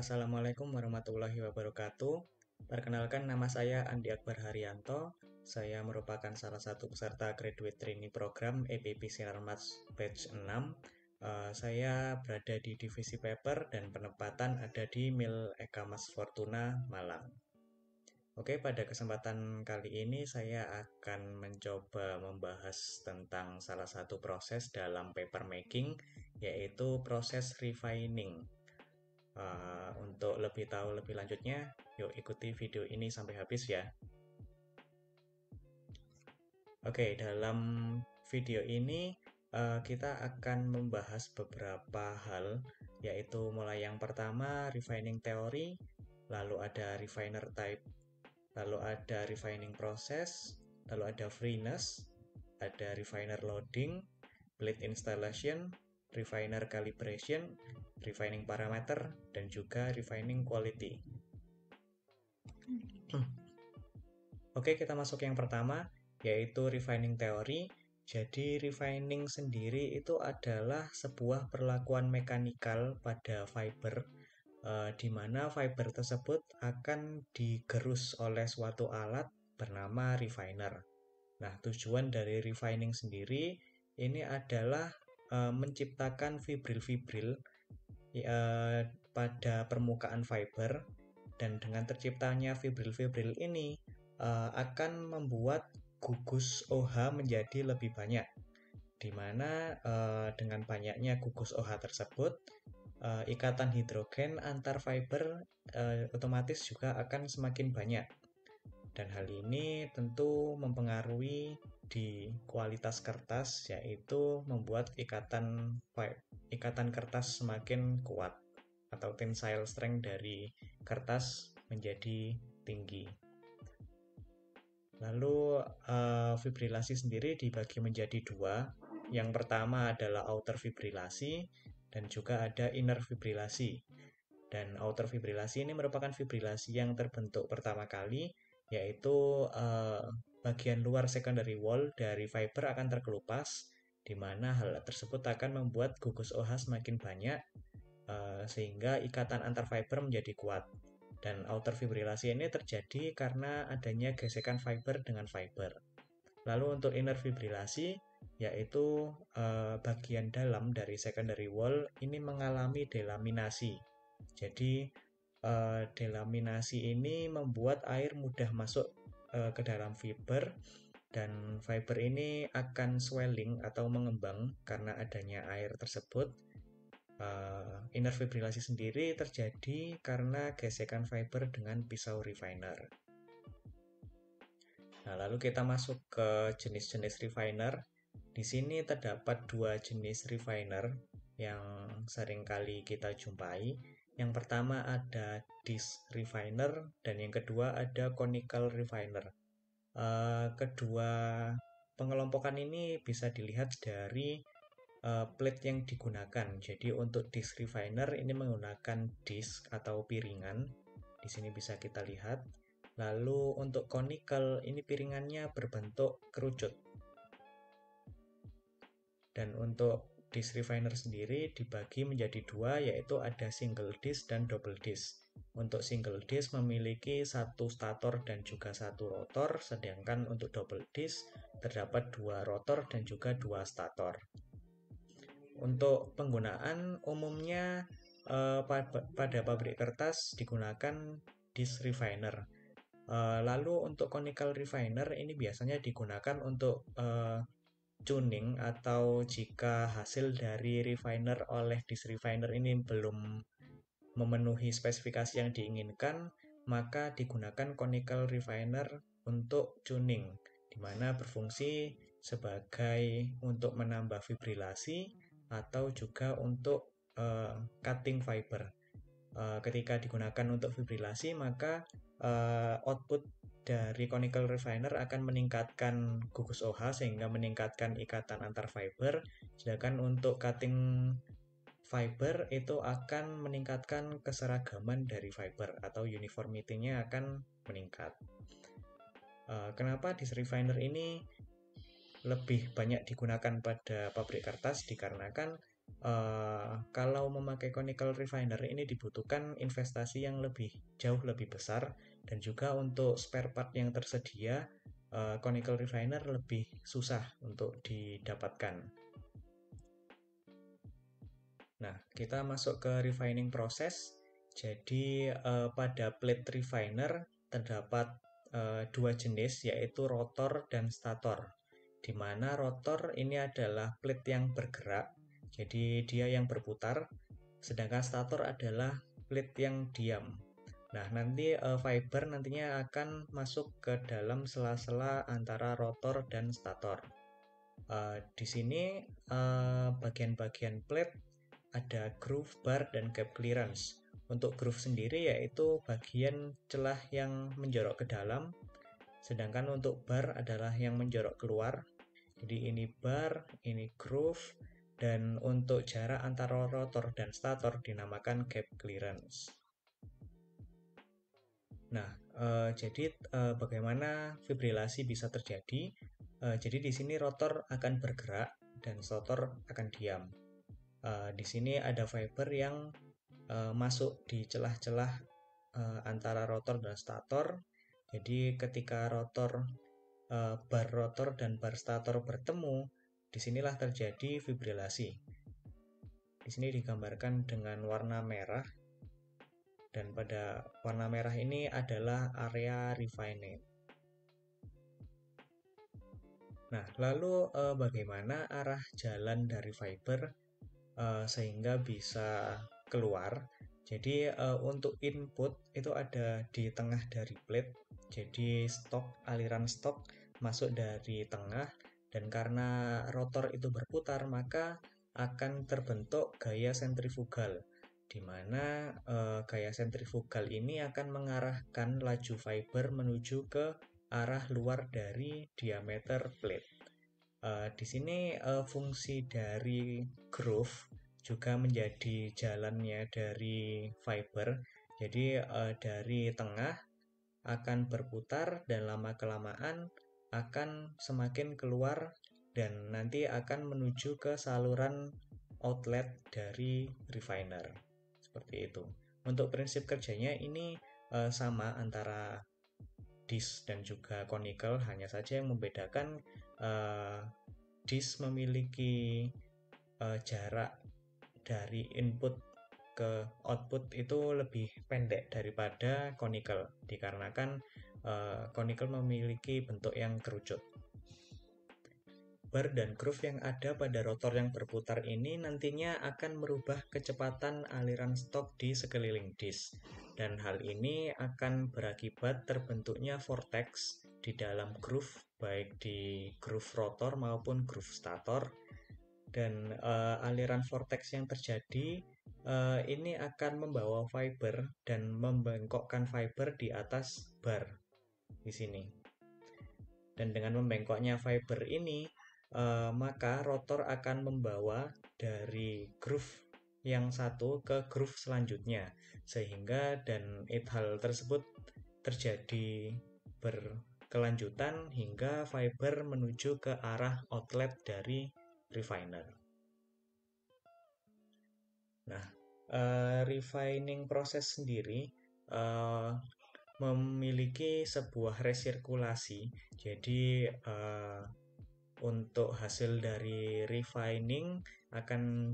Assalamualaikum warahmatullahi wabarakatuh. Perkenalkan, nama saya Andi Akbar Haryanto. Saya merupakan salah satu peserta Graduate Trainee Program EPP Sinarmas Batch 6. Saya berada di Divisi Paper dan penempatan ada di Mil Eka Mas Fortuna, Malang. Oke, pada kesempatan kali ini saya akan mencoba membahas tentang salah satu proses dalam paper making, yaitu proses refining. Untuk lebih tahu lebih lanjutnya, yuk ikuti video ini sampai habis ya. Oke, dalam video ini kita akan membahas beberapa hal, yaitu mulai yang pertama refining theory, lalu ada refiner type, lalu ada refining process, lalu ada freeness, ada refiner loading, bleed installation, refiner calibration, refining parameter, dan juga refining quality. Oke, kita masuk yang pertama, yaitu refining theory. Jadi, refining sendiri itu adalah sebuah perlakuan mekanikal pada fiber, di mana fiber tersebut akan digerus oleh suatu alat bernama refiner. Nah, tujuan dari refining sendiri ini adalah menciptakan fibril-fibril pada permukaan fiber, dan dengan terciptanya fibril-fibril ini akan membuat gugus OH menjadi lebih banyak, di mana dengan banyaknya gugus OH tersebut, ikatan hidrogen antar fiber otomatis juga akan semakin banyak. Dan hal ini tentu mempengaruhi di kualitas kertas, yaitu membuat ikatan kertas semakin kuat atau tensile strength dari kertas menjadi tinggi. Lalu fibrilasi sendiri dibagi menjadi dua. Yang pertama adalah outer fibrilasi dan juga ada inner fibrilasi. Dan outer fibrilasi ini merupakan fibrilasi yang terbentuk pertama kali, yaitu bagian luar secondary wall dari fiber akan terkelupas, di mana hal tersebut akan membuat gugus OH semakin banyak, sehingga ikatan antar fiber menjadi kuat. Dan outer fibrilasi ini terjadi karena adanya gesekan fiber dengan fiber. Lalu untuk inner fibrilasi, yaitu bagian dalam dari secondary wall ini mengalami delaminasi. Jadi delaminasi ini membuat air mudah masuk ke dalam fiber, dan fiber ini akan swelling atau mengembang karena adanya air tersebut. Inner fibrilasi sendiri terjadi karena gesekan fiber dengan pisau refiner. Nah, lalu kita masuk ke jenis-jenis refiner. Di sini terdapat dua jenis refiner yang sering kali kita jumpai. Yang pertama ada disc refiner dan yang kedua ada conical refiner. Kedua pengelompokan ini bisa dilihat dari plate yang digunakan. Jadi untuk disc refiner ini menggunakan disc atau piringan. Di sini bisa kita lihat. Lalu untuk conical ini piringannya berbentuk kerucut. Dan untuk disc refiner sendiri dibagi menjadi dua, yaitu ada single disc dan double disc. Untuk single disc memiliki satu stator dan juga satu rotor, sedangkan untuk double disc terdapat dua rotor dan juga dua stator. Untuk penggunaan umumnya pada pabrik kertas digunakan disc refiner. Lalu untuk conical refiner ini biasanya digunakan untuk tuning, atau jika hasil dari refiner oleh disc refiner ini belum memenuhi spesifikasi yang diinginkan, maka digunakan conical refiner untuk tuning, di mana berfungsi sebagai untuk menambah fibrilasi atau juga untuk cutting fiber. Ketika digunakan untuk fibrilasi, maka output dari conical refiner akan meningkatkan gugus OH sehingga meningkatkan ikatan antar fiber, sedangkan untuk cutting fiber itu akan meningkatkan keseragaman dari fiber atau uniformity-nya akan meningkat. Kenapa disc refiner ini lebih banyak digunakan pada pabrik kertas? Dikarenakan Kalau memakai conical refiner ini dibutuhkan investasi yang jauh lebih besar, dan juga untuk spare part yang tersedia, conical refiner lebih susah untuk didapatkan. Nah, kita masuk ke refining proses. Jadi pada plate refiner terdapat dua jenis, yaitu rotor dan stator. Di mana rotor ini adalah plate yang bergerak, jadi dia yang berputar, sedangkan stator adalah plate yang diam. Nah, nanti fiber nantinya akan masuk ke dalam sela-sela antara rotor dan stator. Di sini bagian-bagian plate ada groove, bar, dan gap clearance. Untuk groove sendiri yaitu bagian celah yang menjorok ke dalam, sedangkan untuk bar adalah yang menjorok keluar. Jadi ini bar, ini groove, dan untuk jarak antara rotor dan stator dinamakan gap clearance. Nah, jadi bagaimana fibrilasi bisa terjadi? Jadi di sini rotor akan bergerak dan stator akan diam. Di sini ada fiber yang masuk di celah-celah antara rotor dan stator. Jadi ketika bar rotor dan bar stator bertemu, disinilah terjadi fibrilasi. Di sini digambarkan dengan warna merah, dan pada warna merah ini adalah area refining. Nah, lalu bagaimana arah jalan dari fiber sehingga bisa keluar? Jadi untuk input itu ada di tengah dari plate. Jadi aliran stok masuk dari tengah, dan karena rotor itu berputar maka akan terbentuk gaya sentrifugal, di mana gaya sentrifugal ini akan mengarahkan laju fiber menuju ke arah luar dari diameter plate. Di sini fungsi dari groove juga menjadi jalannya dari fiber. Jadi dari tengah akan berputar dan lama-kelamaan akan semakin keluar, dan nanti akan menuju ke saluran outlet dari refiner. Seperti itu. Untuk prinsip kerjanya ini sama antara disk dan juga conical, hanya saja yang membedakan disk memiliki jarak dari input ke output itu lebih pendek daripada conical, dikarenakan conical memiliki bentuk yang kerucut. Bar dan groove yang ada pada rotor yang berputar ini nantinya akan merubah kecepatan aliran stok di sekeliling disk, dan hal ini akan berakibat terbentuknya vortex di dalam groove, baik di groove rotor maupun groove stator. Dan aliran vortex yang terjadi ini akan membawa fiber dan membengkokkan fiber di atas bar di sini. Dan dengan membengkoknya fiber ini, maka rotor akan membawa dari groove yang satu ke groove selanjutnya, sehingga hal tersebut terjadi berkelanjutan hingga fiber menuju ke arah outlet dari refiner. Nah, refining proses sendiri memiliki sebuah resirkulasi. Jadi untuk hasil dari refining akan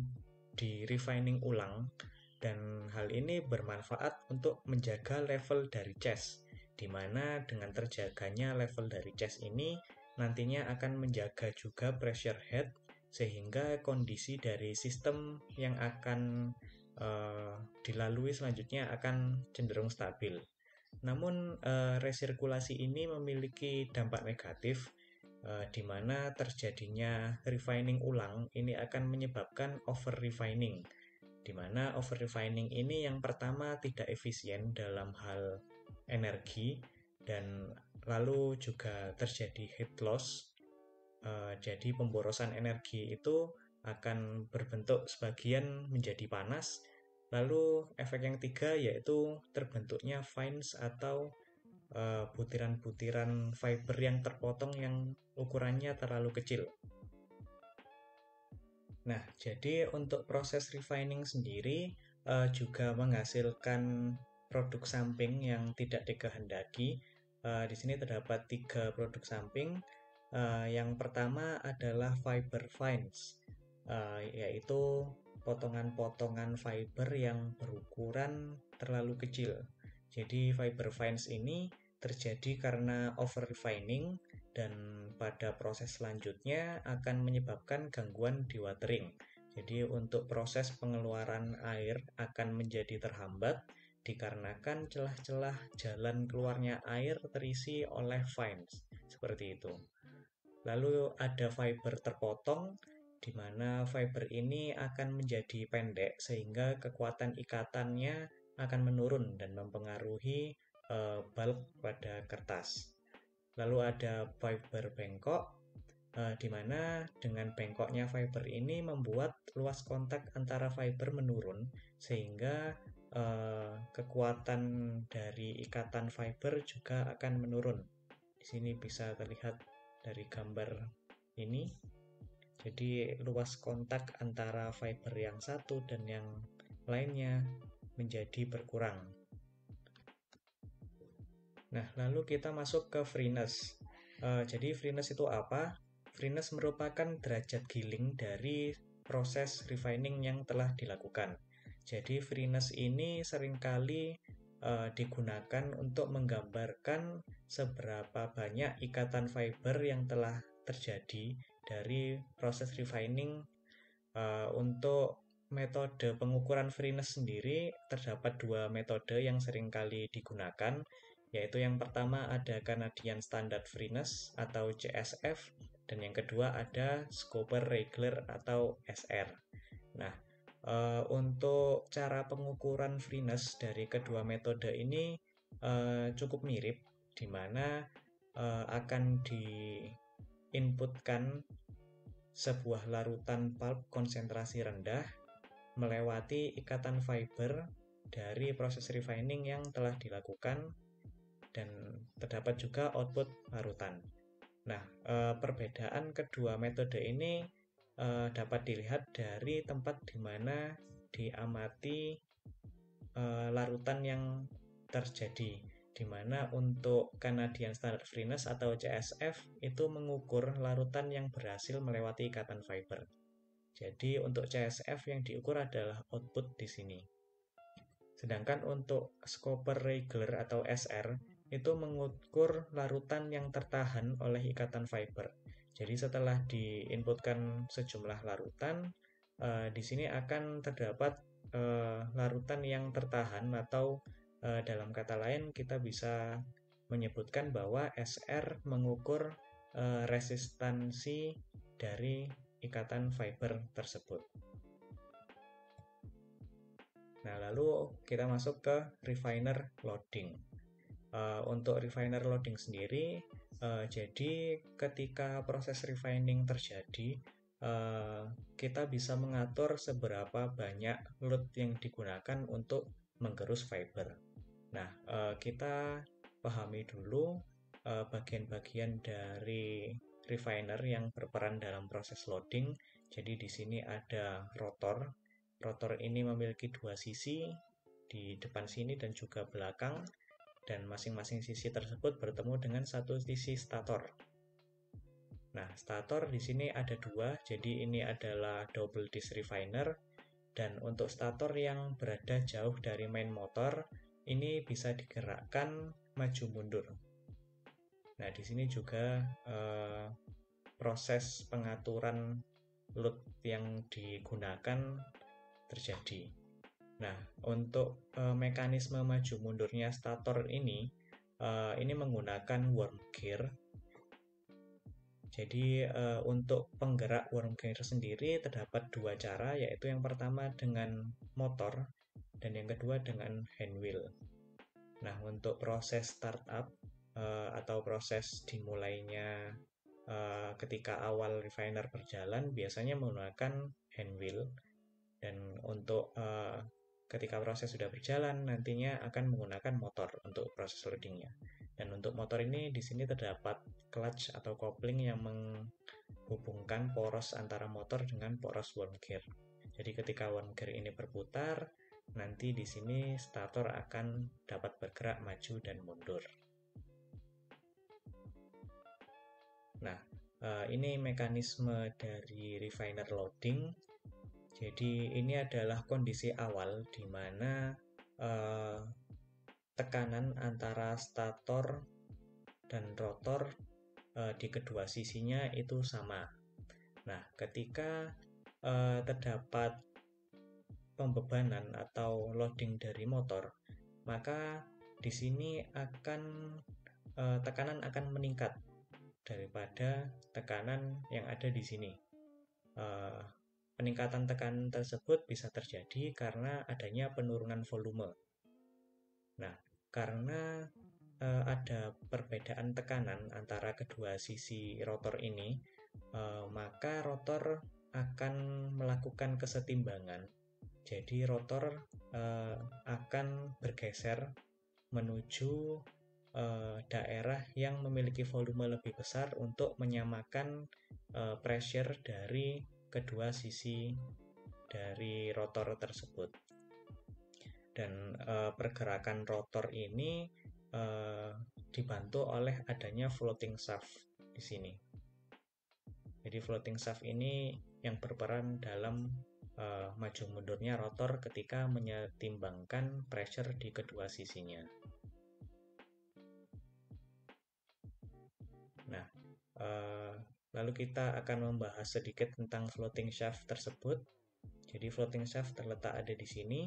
di-refining ulang, dan hal ini bermanfaat untuk menjaga level dari ches, di mana dengan terjaganya level dari ches ini nantinya akan menjaga juga pressure head, sehingga kondisi dari sistem yang akan dilalui selanjutnya akan cenderung stabil. Namun resirkulasi ini memiliki dampak negatif, di mana terjadinya refining ulang ini akan menyebabkan over refining, di mana over refining ini yang pertama tidak efisien dalam hal energi, dan lalu juga terjadi heat loss. Jadi pemborosan energi itu akan berbentuk sebagian menjadi panas. Lalu efek yang tiga yaitu terbentuknya fines atau butiran-butiran fiber yang terpotong yang ukurannya terlalu kecil. Nah, jadi untuk proses refining sendiri juga menghasilkan produk samping yang tidak dikehendaki. Di sini terdapat 3 produk samping. Yang pertama adalah fiber fines, yaitu potongan-potongan fiber yang berukuran terlalu kecil. Jadi fiber fines ini terjadi karena over refining dan pada proses selanjutnya akan menyebabkan gangguan dewatering. Jadi untuk proses pengeluaran air akan menjadi terhambat dikarenakan celah-celah jalan keluarnya air terisi oleh fines. Seperti itu. Lalu ada fiber terpotong, di mana fiber ini akan menjadi pendek sehingga kekuatan ikatannya akan menurun dan mempengaruhi bulk pada kertas. Lalu ada fiber bengkok, di mana dengan bengkoknya fiber ini membuat luas kontak antara fiber menurun sehingga kekuatan dari ikatan fiber juga akan menurun. Di sini bisa terlihat dari gambar ini. Jadi luas kontak antara fiber yang satu dan yang lainnya menjadi berkurang. Nah, lalu kita masuk ke freeness. Jadi freeness itu apa? Freeness merupakan derajat giling dari proses refining yang telah dilakukan. Jadi freeness ini seringkali digunakan untuk menggambarkan seberapa banyak ikatan fiber yang telah terjadi dari proses refining. Untuk metode pengukuran freeness sendiri terdapat 2 metode yang seringkali digunakan, yaitu yang pertama ada Canadian Standard Freeness atau CSF, dan yang kedua ada Scoper Regular atau SR. Nah, untuk cara pengukuran freeness dari kedua metode ini cukup mirip, di mana akan diinputkan sebuah larutan pulp konsentrasi rendah melewati ikatan fiber dari proses refining yang telah dilakukan dan terdapat juga output larutan. Nah, perbedaan kedua metode ini dapat dilihat dari tempat di mana diamati larutan yang terjadi, di mana untuk Canadian Standard Freeness atau CSF itu mengukur larutan yang berhasil melewati ikatan fiber. Jadi untuk CSF yang diukur adalah output di sini. Sedangkan untuk Scoper Regular atau SR itu mengukur larutan yang tertahan oleh ikatan fiber. Jadi setelah diinputkan sejumlah larutan, di sini akan terdapat larutan yang tertahan atau dalam kata lain kita bisa menyebutkan bahwa SR mengukur resistansi dari ikatan fiber tersebut. Nah, lalu kita masuk ke refiner loading. Untuk refiner loading sendiri, jadi ketika proses refining terjadi, kita bisa mengatur seberapa banyak load yang digunakan untuk menggerus fiber. Nah, kita pahami dulu bagian-bagian dari refiner yang berperan dalam proses loading. Jadi di sini ada rotor. Rotor ini memiliki 2 sisi, di depan sini dan juga belakang, dan masing-masing sisi tersebut bertemu dengan satu sisi stator. Nah, stator di sini ada 2, jadi ini adalah double disk refiner, dan untuk stator yang berada jauh dari main motor, ini bisa digerakkan maju mundur. Nah, di sini juga proses pengaturan load yang digunakan terjadi. Nah, untuk mekanisme maju mundurnya stator ini menggunakan worm gear. Jadi untuk penggerak worm gear sendiri terdapat 2 cara, yaitu yang pertama dengan motor dan yang kedua dengan hand wheel. Nah, untuk proses startup atau proses dimulainya ketika awal refiner berjalan biasanya menggunakan hand wheel, dan untuk ketika proses sudah berjalan nantinya akan menggunakan motor untuk proses loadingnya. Dan untuk motor ini di sini terdapat clutch atau kopling yang menghubungkan poros antara motor dengan poros wound gear. Jadi ketika wound gear ini berputar, nanti di sini stator akan dapat bergerak maju dan mundur. Nah, ini mekanisme dari refiner loading. Jadi ini adalah kondisi awal di mana tekanan antara stator dan rotor di kedua sisinya itu sama. Nah, ketika terdapat pembebanan atau loading dari motor, maka di sini tekanan akan meningkat daripada tekanan yang ada di sini. Peningkatan tekanan tersebut bisa terjadi karena adanya penurunan volume. Nah, karena ada perbedaan tekanan antara kedua sisi rotor ini, maka rotor akan melakukan kesetimbangan. Jadi rotor akan bergeser menuju daerah yang memiliki volume lebih besar untuk menyamakan pressure dari kedua sisi dari rotor tersebut. Dan pergerakan rotor ini dibantu oleh adanya floating shaft di sini. Jadi floating shaft ini yang berperan dalam maju mundurnya rotor ketika menyetimbangkan pressure di kedua sisinya. Nah, lalu kita akan membahas sedikit tentang floating shaft tersebut. Jadi floating shaft terletak ada di sini.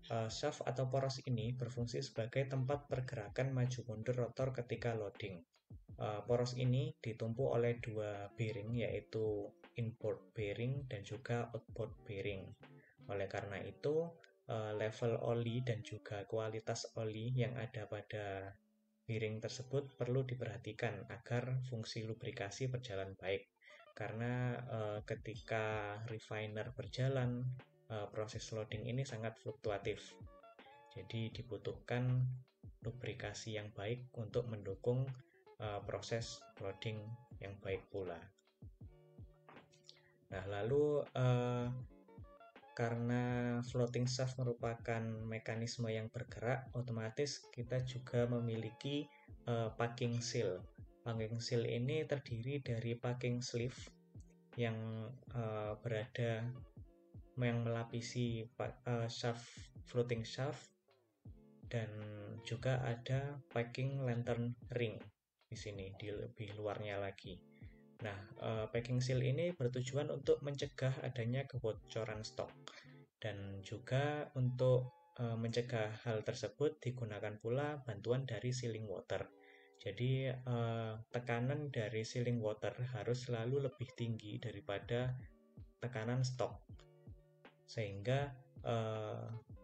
Shaft atau poros ini berfungsi sebagai tempat pergerakan maju mundur rotor ketika loading. Poros ini ditumpu oleh dua bearing, yaitu inboard bearing dan juga outboard bearing. Oleh karena itu, level oli dan juga kualitas oli yang ada pada bearing tersebut perlu diperhatikan agar fungsi lubrikasi berjalan baik. Karena ketika refiner berjalan, proses loading ini sangat fluktuatif. Jadi dibutuhkan lubrikasi yang baik untuk mendukung proses loading yang baik pula. Nah, lalu karena floating shaft merupakan mekanisme yang bergerak, otomatis kita juga memiliki packing seal. Packing seal ini terdiri dari packing sleeve yang melapisi floating shaft, dan juga ada packing lantern ring di sini di lebih luarnya lagi. Nah, packing seal ini bertujuan untuk mencegah adanya kebocoran stok, dan juga untuk mencegah hal tersebut digunakan pula bantuan dari sealing water. Jadi tekanan dari sealing water harus selalu lebih tinggi daripada tekanan stok, sehingga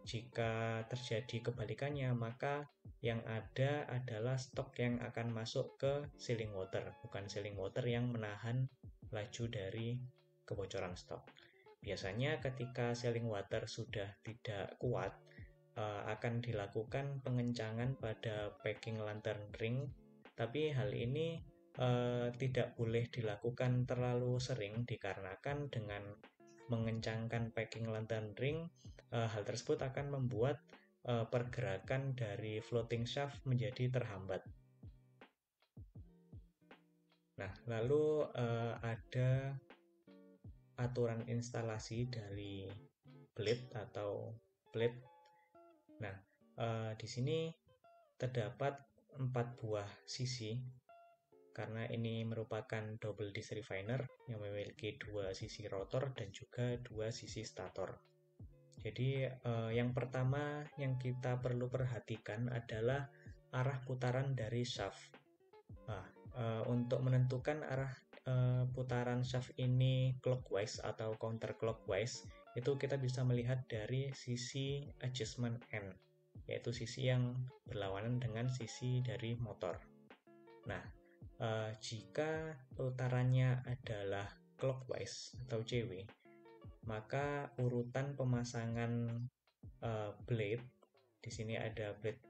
jika terjadi kebalikannya, maka yang ada adalah stok yang akan masuk ke sealing water, bukan sealing water yang menahan laju dari kebocoran stok. Biasanya ketika sealing water sudah tidak kuat, akan dilakukan pengencangan pada packing lantern ring, tapi hal ini tidak boleh dilakukan terlalu sering dikarenakan dengan mengencangkan packing lantern ring, hal tersebut akan membuat pergerakan dari floating shaft menjadi terhambat. Nah, lalu ada aturan instalasi dari blade atau blade. Nah, di sini terdapat 4 buah sisi, karena ini merupakan double disc refiner yang memiliki 2 sisi rotor dan juga 2 sisi stator. Jadi yang pertama yang kita perlu perhatikan adalah arah putaran dari shaft. Nah, untuk menentukan arah putaran shaft ini clockwise atau counterclockwise, itu kita bisa melihat dari sisi adjustment end, yaitu sisi yang berlawanan dengan sisi dari motor. Nah, jika putarannya adalah clockwise atau CW, maka urutan pemasangan blade, di sini ada blade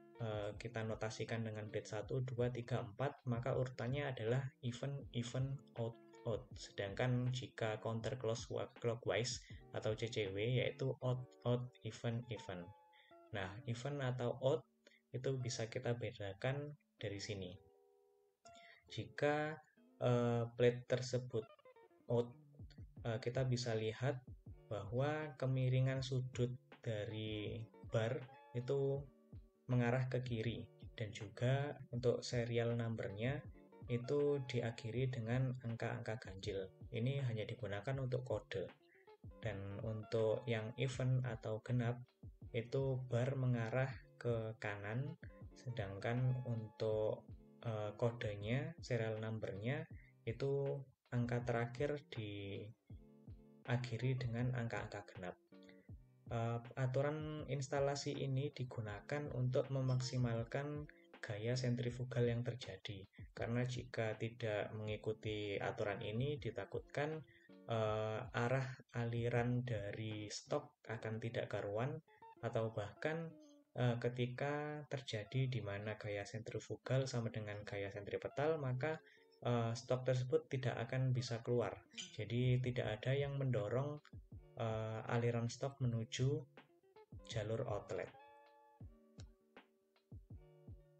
kita notasikan dengan bit 1, 2, 3, 4, maka urutannya adalah even, even, out, out. Sedangkan jika counterclockwise atau CCW yaitu out, out, even, even. Nah, even atau out itu bisa kita bedakan dari sini. Jika plate tersebut out, kita bisa lihat bahwa kemiringan sudut dari bar itu mengarah ke kiri, dan juga untuk serial numbernya itu diakhiri dengan angka-angka ganjil. Ini hanya digunakan untuk kode. Dan untuk yang even atau genap itu bar mengarah ke kanan, sedangkan untuk kodenya, serial numbernya itu angka terakhir diakhiri dengan angka-angka genap. Aturan instalasi ini digunakan untuk memaksimalkan gaya sentrifugal yang terjadi, karena jika tidak mengikuti aturan ini ditakutkan arah aliran dari stok akan tidak karuan, atau bahkan ketika terjadi di mana gaya sentrifugal sama dengan gaya sentripetal, maka stok tersebut tidak akan bisa keluar. Jadi tidak ada yang mendorong aliran stok menuju jalur outlet.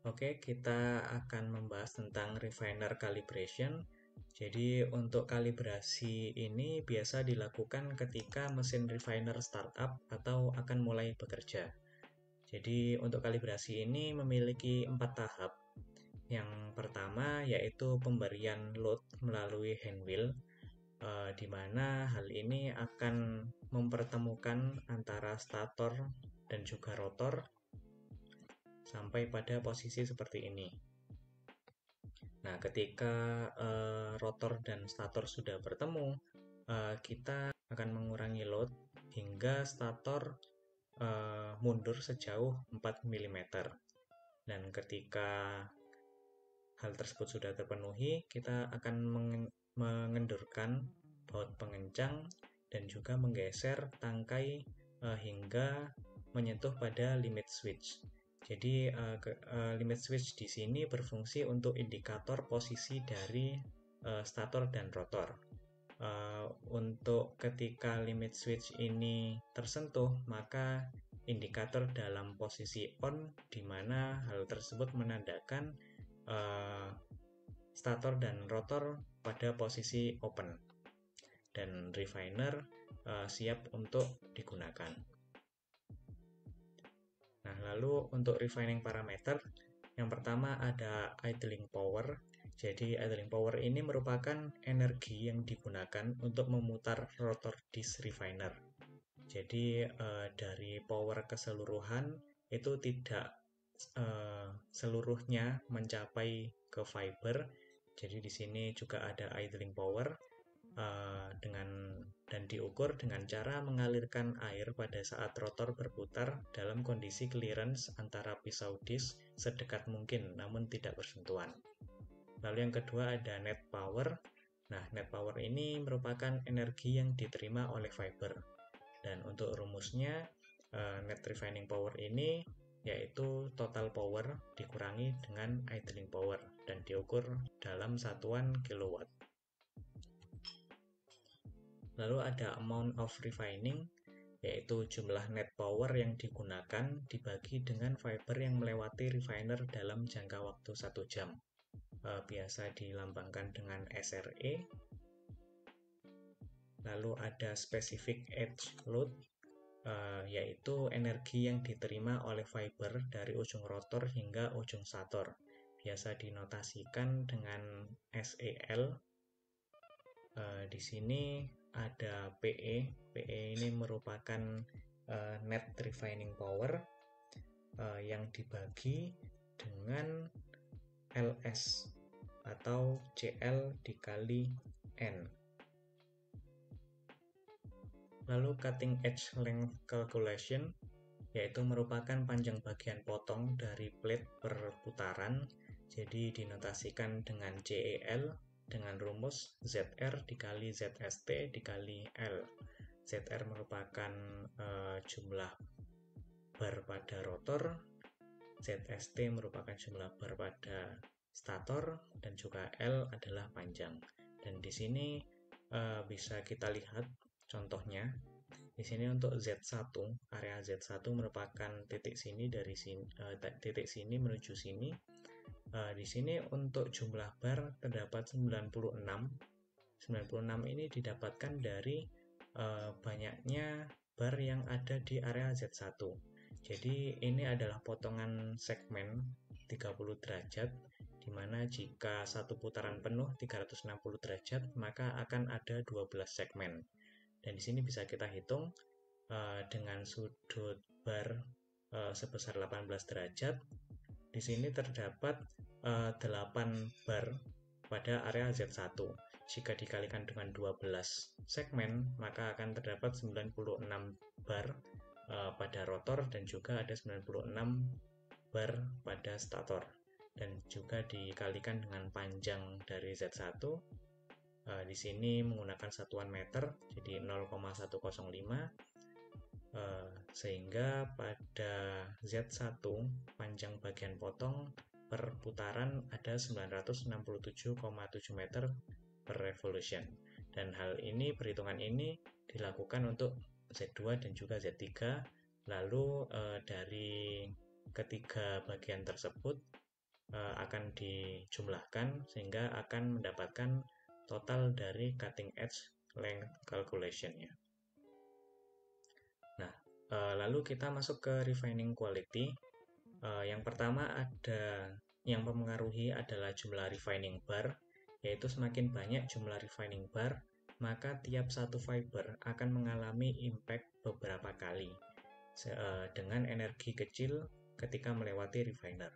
Oke, kita akan membahas tentang refiner calibration. Jadi untuk kalibrasi ini biasa dilakukan ketika mesin refiner startup atau akan mulai bekerja. Jadi untuk kalibrasi ini memiliki 4 tahap. Yang pertama yaitu pemberian load melalui handwheel, di mana hal ini akan mempertemukan antara stator dan juga rotor sampai pada posisi seperti ini. Nah, ketika rotor dan stator sudah bertemu, kita akan mengurangi load hingga stator mundur sejauh 4 mm. Dan ketika hal tersebut sudah terpenuhi, kita akan mengendurkan baut pengencang dan juga menggeser tangkai hingga menyentuh pada limit switch. Jadi limit switch di sini berfungsi untuk indikator posisi dari stator dan rotor. Untuk ketika limit switch ini tersentuh, maka indikator dalam posisi on, di mana hal tersebut menandakan stator dan rotor pada posisi open, dan refiner siap untuk digunakan. Nah, lalu untuk refining parameter, yang pertama ada idling power. Jadi idling power ini merupakan energi yang digunakan untuk memutar rotor disk refiner. Jadi dari power keseluruhan itu tidak seluruhnya mencapai ke fiber. Jadi di sini juga ada idling power dan diukur dengan cara mengalirkan air pada saat rotor berputar dalam kondisi clearance antara pisau disk sedekat mungkin namun tidak bersentuhan. Lalu yang kedua ada net power. Nah, net power ini merupakan energi yang diterima oleh fiber. Dan untuk rumusnya, net refining power ini yaitu total power dikurangi dengan idling power dan diukur dalam satuan kilowatt. Lalu ada amount of refining, yaitu jumlah net power yang digunakan dibagi dengan fiber yang melewati refiner dalam jangka waktu 1 jam. Biasa dilambangkan dengan SRE. Lalu ada specific edge load, yaitu energi yang diterima oleh fiber dari ujung rotor hingga ujung stator. Biasa dinotasikan dengan SEL. Di sini ada PE. PE ini merupakan net refining power yang dibagi dengan LS atau CL dikali N. Lalu cutting edge length calculation, yaitu merupakan panjang bagian potong dari plate per putaran. Jadi dinotasikan dengan CEL dengan rumus ZR dikali ZST dikali L. ZR merupakan jumlah bar pada rotor, ZST merupakan jumlah bar pada stator, dan juga L adalah panjang. Dan di sini bisa kita lihat contohnya. Di sini untuk Z1, area Z1 merupakan titik sini dari sini, titik sini menuju sini. Di sini untuk jumlah bar terdapat 96. 96 ini didapatkan dari banyaknya bar yang ada di area Z1. Jadi ini adalah potongan segmen 30 derajat, di mana jika satu putaran penuh 360 derajat, maka akan ada 12 segmen. Dan di sini bisa kita hitung dengan sudut bar sebesar 18 derajat. Di sini terdapat 8 bar pada area Z1. Jika dikalikan dengan 12 segmen, maka akan terdapat 96 bar pada rotor, dan juga ada 96 bar pada stator. Dan juga dikalikan dengan panjang dari Z1. Di sini menggunakan satuan meter, jadi 0,105. Sehingga pada Z1 panjang bagian potong per putaran ada 967,7 meter per revolution. Dan hal ini, perhitungan ini dilakukan untuk Z2 dan juga Z3. Lalu dari ketiga bagian tersebut akan dijumlahkan sehingga akan mendapatkan total dari cutting edge length calculation-nya. Nah, lalu kita masuk ke refining quality. Yang pertama yang mempengaruhi adalah jumlah refining bar, yaitu semakin banyak jumlah refining bar, maka tiap satu fiber akan mengalami impact beberapa kali dengan energi kecil ketika melewati refiner.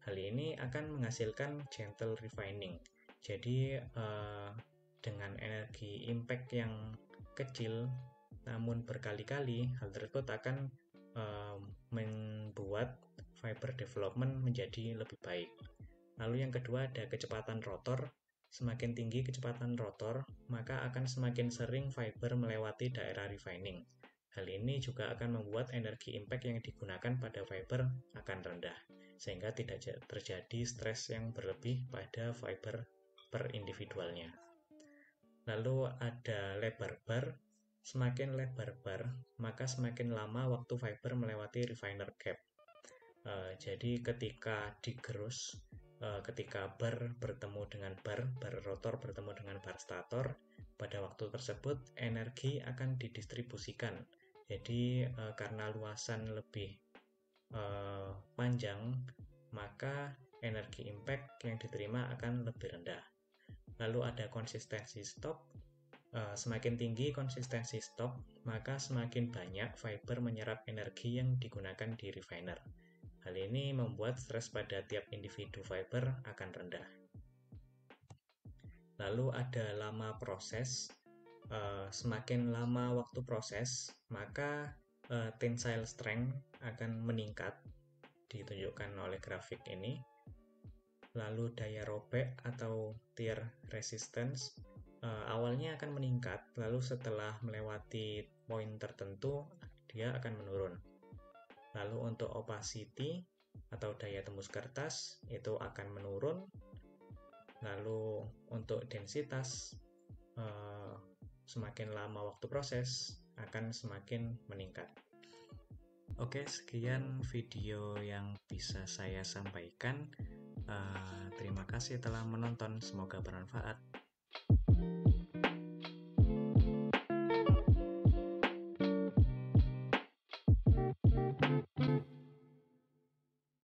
Hal ini akan menghasilkan gentle refining. Jadi dengan energi impact yang kecil namun berkali-kali, hal tersebut akan membuat fiber development menjadi lebih baik. Lalu yang kedua ada kecepatan rotor. Semakin tinggi kecepatan rotor, maka akan semakin sering fiber melewati daerah refining. Hal ini juga akan membuat energi impact yang digunakan pada fiber akan rendah, sehingga tidak terjadi stres yang berlebih pada fiber per individualnya. Lalu ada lebar bar. Semakin lebar bar, maka semakin lama waktu fiber melewati refiner gap. Jadi ketika digerus, ketika bar bertemu dengan bar rotor bertemu dengan bar stator, pada waktu tersebut energi akan didistribusikan. Jadi karena luasan lebih panjang, maka energi impact yang diterima akan lebih rendah. Lalu ada konsistensi stok. Semakin tinggi konsistensi stok, maka semakin banyak fiber menyerap energi yang digunakan di refiner. Hal ini membuat stres pada tiap individu fiber akan rendah. Lalu ada lama proses. Semakin lama waktu proses, maka tensile strength akan meningkat, ditunjukkan oleh grafik ini. Lalu daya robek atau tear resistance awalnya akan meningkat, lalu setelah melewati poin tertentu, dia akan menurun. Lalu untuk opacity atau daya tembus kertas, itu akan menurun. Lalu untuk densitas, semakin lama waktu proses, akan semakin meningkat. Oke, sekian video yang bisa saya sampaikan. Terima kasih telah menonton, semoga bermanfaat.